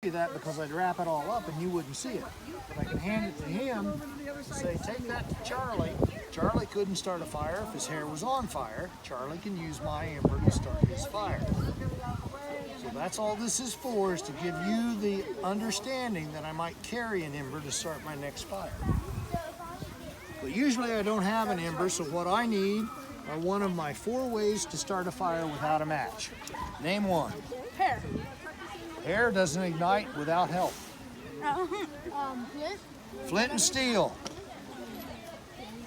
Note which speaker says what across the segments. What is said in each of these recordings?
Speaker 1: that because I'd wrap it all up and you wouldn't see it. But I can hand it to him, say, take that to Charlie. Charlie couldn't start a fire if his hair was on fire. Charlie can use my ember to start his fire. So that's all this is for, is to give you the understanding that I might carry an ember to start my next fire. But usually I don't have an ember, so what I need are one of my 4 ways to start a fire without a match. Name one.
Speaker 2: Hair.
Speaker 1: Hair doesn't ignite without help. Flint and steel.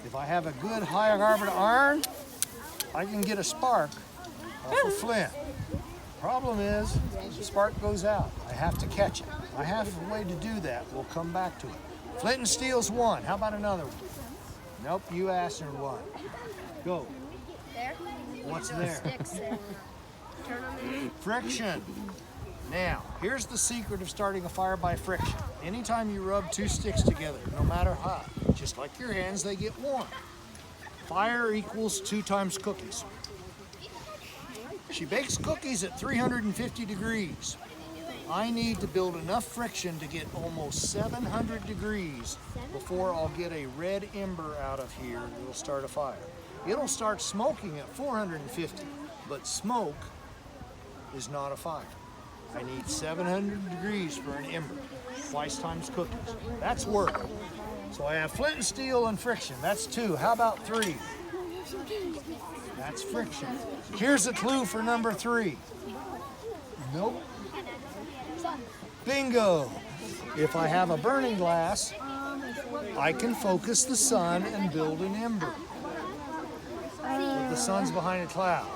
Speaker 1: If I have a good high carbon iron, I can get a spark off of flint. Problem is, the spark goes out. I have to catch it. I have a way to do that. We'll come back to it. Flint and steel's one. How about another one? Nope, you answered one. Go.
Speaker 2: There?
Speaker 1: What's there?
Speaker 2: Sticks there. Turn on the
Speaker 1: Friction. Now, here's the secret of starting a fire by friction. Anytime you rub 2 sticks together, no matter how, just like your hands, they get warm. Fire equals 2 times cookies. She bakes cookies at 350 degrees. I need to build enough friction to get almost 700 degrees before I'll get a red ember out of here that will start a fire. It'll start smoking at 450, but smoke is not a fire. I need 700 degrees for an ember, twice times cookies. That's work. So I have flint and steel and friction. That's 2. How about 3? That's friction. Here's a clue for number 3. Nope. Bingo. If I have a burning glass, I can focus the sun and build an ember. But the sun's behind a cloud.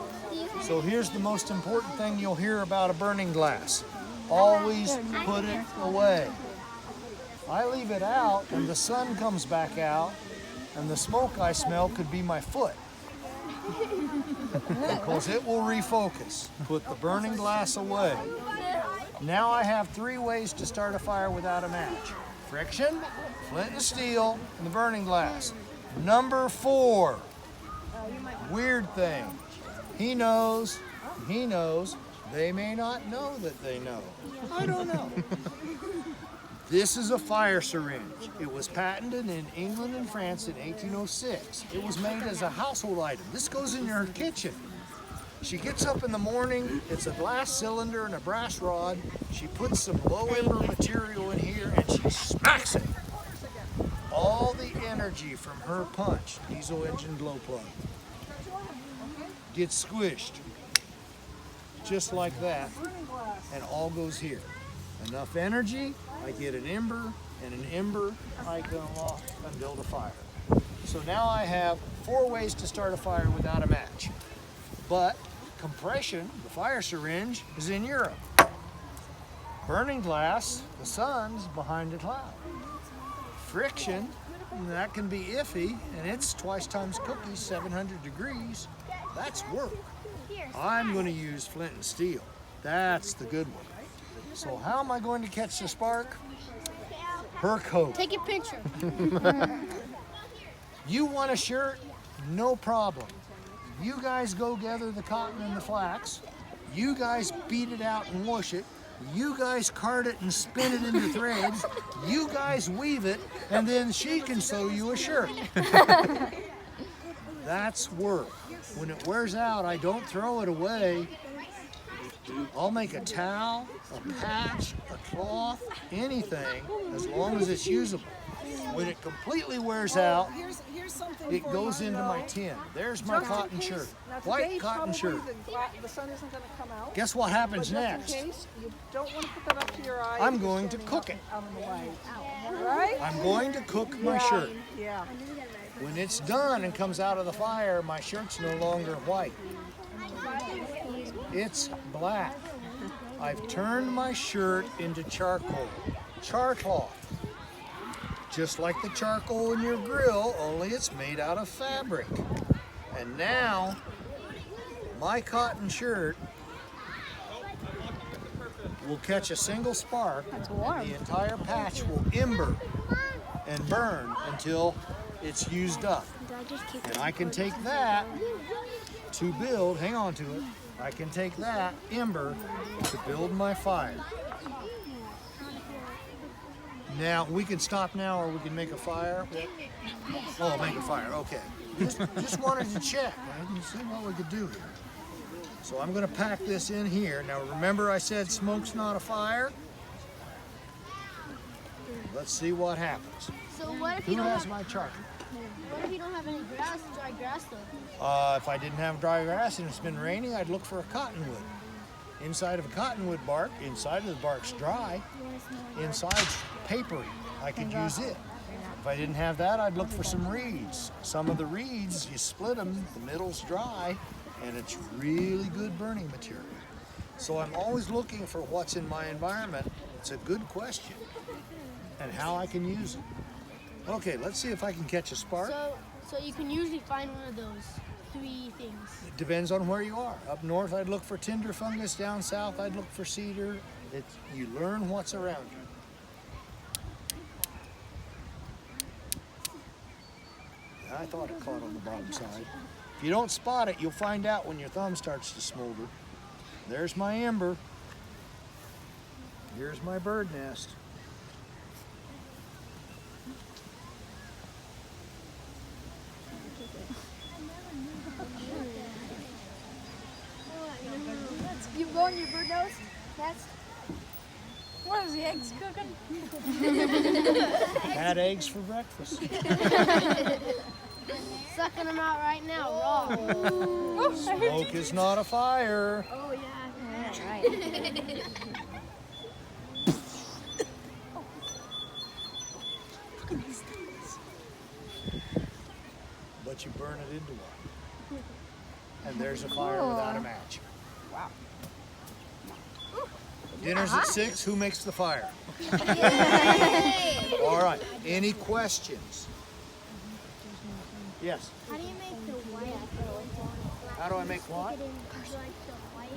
Speaker 1: So here's the most important thing you'll hear about a burning glass. Always put it away. I leave it out and the sun comes back out and the smoke I smell could be my foot. Because it will refocus. Put the burning glass away. Now I have 3 ways to start a fire without a match. Friction, flint and steel, and the burning glass. Number 4. Weird thing. He knows, they may not know that they know. I don't know. This is a fire syringe. It was patented in England and France in 1806. It was made as a household item. This goes in her kitchen. She gets up in the morning, it's a glass cylinder and a brass rod. She puts some low ember material in here and she smacks it. All the energy from her punch, diesel engine glow plug, gets squished, just like that, and all goes here. Enough energy, I get an ember, and an ember, I go off and build a fire. So now I have 4 ways to start a fire without a match. But compression, the fire syringe, is in Europe. Burning glass, the sun's behind a cloud. Friction, that can be iffy, and it's twice times cookies, 700 degrees. That's work. I'm going to use flint and steel. That's the good one. So how am I going to catch the spark? Her coat.
Speaker 2: Take a picture.
Speaker 1: You want a shirt? No problem. You guys go gather the cotton and the flax. You guys beat it out and wash it. You guys card it and spin it into threads. You guys weave it, and then she can sew you a shirt. That's work. When it wears out, I don't throw it away. I'll make a towel, a patch, a cloth, anything, as long as it's usable. When it completely wears out, it goes into my tin. There's my cotton shirt, white cotton shirt.
Speaker 3: The sun isn't going to come out.
Speaker 1: Guess what happens
Speaker 3: But
Speaker 1: next?
Speaker 3: just in case, you don't want to put that up to your eye.
Speaker 1: I'm going to cook it.
Speaker 3: Out of the way. Right?
Speaker 1: I'm going to cook my shirt.
Speaker 3: Yeah.
Speaker 1: When it's done and comes out of the fire, my shirt's no longer white. It's black. I've turned my shirt into charcoal, char cloth. Just like the charcoal in your grill, only it's made out of fabric. And now, my cotton shirt will catch a single spark. The entire patch will ember and burn until it's used up. And I can take that to build, hang on to it, I can take that ember to build my fire. Now, we can stop now or we can make a fire. Oh, make a fire, okay. Just wanted to check, right, and see what we could do here. So I'm gonna pack this in here. Now remember I said smoke's not a fire? Let's see what happens.
Speaker 2: So what if
Speaker 1: Who
Speaker 2: you don't
Speaker 1: has
Speaker 2: have?
Speaker 1: my chart?
Speaker 2: What if you don't have any grass, dry grass though?
Speaker 1: If I didn't have dry grass and it's been raining, I'd look for a cottonwood. Inside of a cottonwood bark, inside of the bark's dry, inside's papery. I could use it. If I didn't have that, I'd look for some reeds. Some of the reeds, you split them, the middle's dry, and it's really good burning material. So I'm always looking for what's in my environment. It's a good question, and how I can use it. Okay, let's see if I can catch a spark.
Speaker 2: So you can usually find one of those three things.
Speaker 1: It depends on where you are. Up north, I'd look for tinder fungus. Down south, I'd look for cedar. You learn what's around you. I thought it caught on the bottom side. If you don't spot it, you'll find out when your thumb starts to smolder. There's my ember. Here's my bird nest.
Speaker 2: You go on your bird nose? That's
Speaker 3: What is the eggs cooking?
Speaker 1: Had eggs for breakfast.
Speaker 2: sucking them out right now, raw.
Speaker 1: Smoke is not a fire.
Speaker 2: Oh yeah.
Speaker 4: That's right.
Speaker 1: But you burn it into one. And there's a fire without a match.
Speaker 3: Wow.
Speaker 1: Dinner's at 6. Who makes the fire?
Speaker 2: Yay!
Speaker 1: All right. Any questions? Yes.
Speaker 4: How do you make the white?
Speaker 1: How do I make what?
Speaker 4: Like the white,